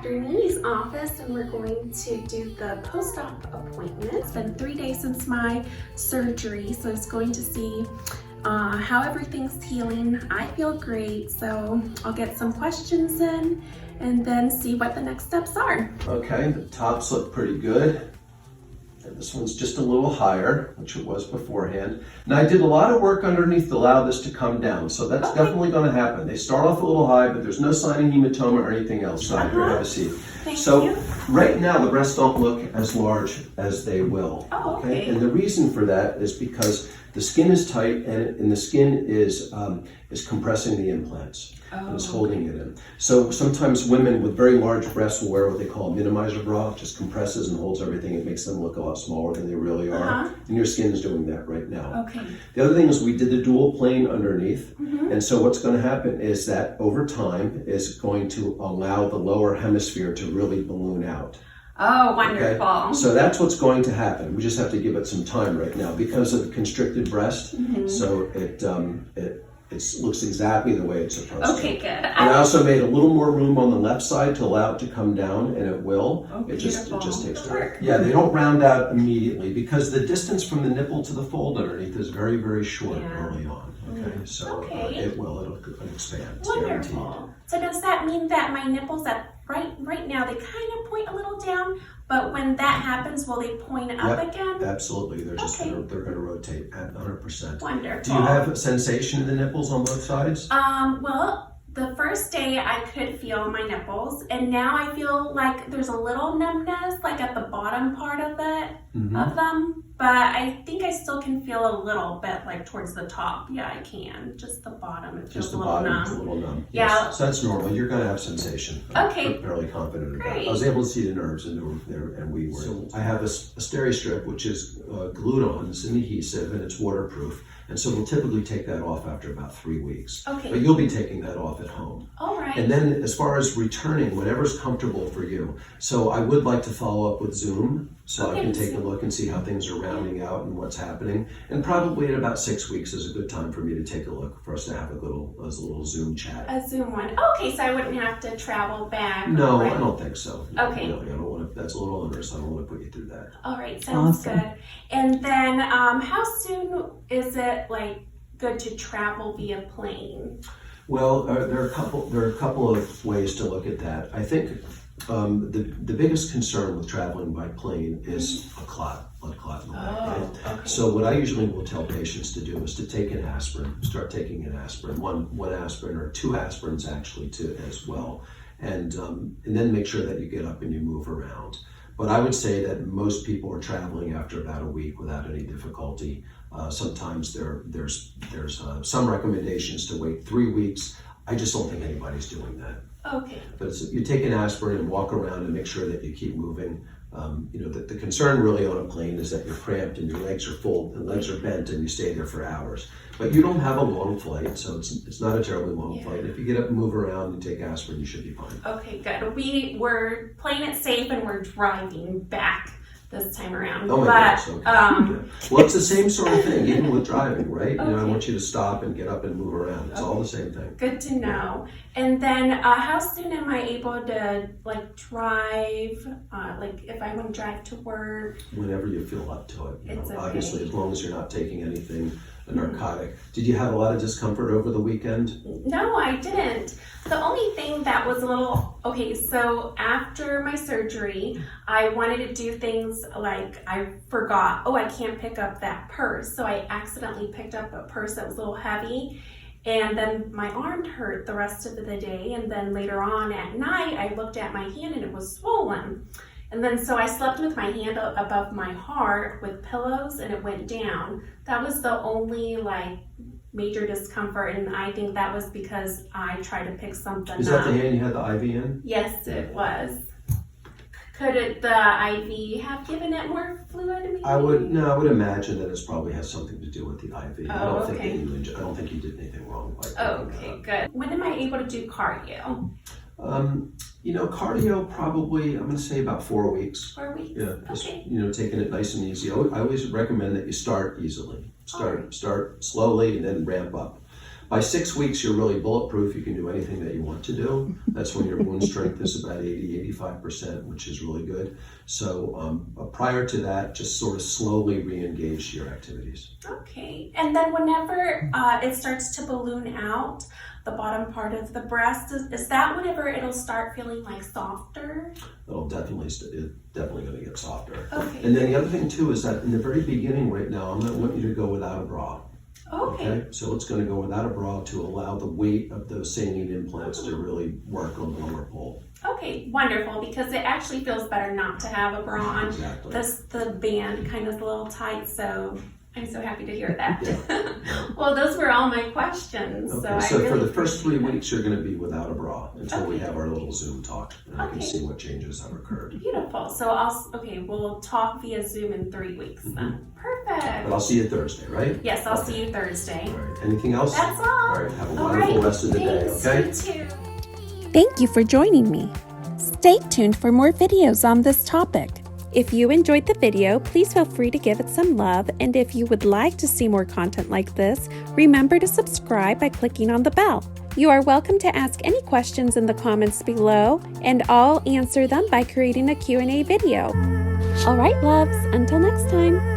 Dr. Nini's office and we're going to do the post-op appointment. It's been 3 days since my surgery, so it's going to see how everything's healing. I feel great, so I'll get some questions in and then see what the next steps are. Okay, the tops look pretty good. And this one's just a little higher, which it was beforehand. Now I did a lot of work underneath to allow this to come down, so that's definitely going to happen. They start off a little high, but there's no sign of hematoma or anything else. So here, have a seat. Thank you. Right now the breasts don't look as large as they will. Oh, okay. And the reason for that is because the skin is tight and the skin is compressing the implants. And it's holding it in. So sometimes women with very large breasts will wear what they call a minimizer bra. It just compresses and holds everything. It makes them look a lot smaller than they really are. And your skin is doing that right now. Okay. The other thing is we did the dual plane underneath. And so what's going to happen is that over time is going to allow the lower hemisphere to really balloon out. Oh, wonderful. Okay? So that's what's going to happen. We just have to give it some time right now because of the constricted breast. So it looks exactly the way it's supposed to. Okay, good. And I also made a little more room on the left side to allow it to come down, and it will. Oh, it just takes time. Yeah, they don't round out immediately because the distance from the nipple to the fold underneath is very, very short early on. Okay, so it'll expand. It's Wonderful. guaranteed. So does that mean that my nipples right now, they kind of point a little down, but when that happens, will they point up again? Absolutely. They're just they're going to rotate at 100%. Wonderful. Do you have a sensation in the nipples on both sides? Well, the first day I could feel my nipples, and now I feel like there's a little numbness, like at the bottom part of of them. But I think I still can feel a little bit, like towards the top. Yeah, I can. Just the bottom. It feels Just the a little bottom numb. is a little numb. Yeah. Yes. So that's normal. You're going to have sensation. Okay. I'm fairly confident about it. Great. I was able to see the nerves and we were. So I have a steri strip which is glued on. It's an adhesive and it's waterproof. And so we'll typically take that off after about 3 weeks. Okay. But you'll be taking that off at home. All right. And then as far as returning, whatever's comfortable for you. So I would like to follow up with Zoom so I can take a look and see how things are rounding out and what's happening. And probably in about 6 weeks is a good time for me to take a look, for us to have a little Zoom chat. A Zoom one. Okay, so I wouldn't have to travel back. No, I don't think so. Okay. Really, I don't want to, that's a little onerous. I don't want to put you through that. All right, sounds good. And then how soon is it good to travel via plane? Well, there are a couple of ways to look at that. I think the biggest concern with traveling by plane is a blood clot in the leg. Okay. So what I usually will tell patients to do is to take an aspirin, start taking an aspirin, one aspirin or 2 aspirins actually too as well, and then make sure that you get up and you move around. But I would say that most people are traveling after about a week without any difficulty. Sometimes there's some recommendations to wait 3 weeks. I just don't think anybody's doing that. Okay. But you take an aspirin and walk around and make sure that you keep moving. The concern really on a plane is that you're cramped and your legs are full and legs are bent and you stay there for hours. But you don't have a long flight, so it's not a terribly long flight. If you get up and move around and take aspirin, you should be fine. Okay, good. We're playing it safe and we're driving back this time around. Oh my gosh, okay. Well, it's the same sort of thing, even with driving, right? Okay. I want you to stop and get up and move around. It's all the same thing. Good to know. And then how soon am I able to drive, if I want to drive to work? Whenever you feel up to it. It's okay. Obviously, as long as you're not taking anything narcotic. Did you have a lot of discomfort over the weekend? No, I didn't. The only thing that was a little, so after my surgery, I wanted to do things like I forgot, I can't pick up that purse. So I accidentally picked up a purse that was a little heavy. And then my arm hurt the rest of the day. And then later on at night, I looked at my hand and it was swollen. And then so I slept with my hand above my heart with pillows and it went down. That was the only major discomfort, and I think that was because I tried to pick something up. Is that the hand you had the IV in? Yes, it was. Could the IV have given it more fluid? Maybe? I would imagine that it probably has something to do with the IV. I don't think you did anything wrong. Okay, good. When am I able to do cardio? Cardio probably, I'm going to say about 4 weeks. 4 weeks? Yeah, just, taking it nice and easy. I always recommend that you start easily. Start slowly and then ramp up. By 6 weeks, you're really bulletproof. You can do anything that you want to do. That's when your wound strength is about 80-85%, which is really good. So prior to that, just sort of slowly re-engage your activities. Okay. And then whenever it starts to balloon out, the bottom part of the breast, is that whenever it'll start feeling like softer? It's definitely going to get softer. Okay. And then the other thing too is that in the very beginning right now, I'm going to want you to go without a bra. Okay. So it's going to go without a bra to allow the weight of those saline implants to really work on the lower pole. Okay, wonderful, because it actually feels better not to have a bra on. Exactly. The band kind of is a little tight, so I'm so happy to hear that. Yeah. Well, those were all my questions. Okay, so for the first 3 weeks, you're going to be without a bra until we have our little Zoom talk, and I can see what changes have occurred. Beautiful. So we'll talk via Zoom in 3 weeks then. Perfect. But I'll see you Thursday, right? Yes, I'll see you Thursday. All right. Anything else? That's all. All right. Have a wonderful rest of the day, okay? Thanks, you too. Thank you for joining me. Stay tuned for more videos on this topic. If you enjoyed the video, please feel free to give it some love, and if you would like to see more content like this, remember to subscribe by clicking on the bell. You are welcome to ask any questions in the comments below, and I'll answer them by creating a Q&A video. All right, loves, until next time.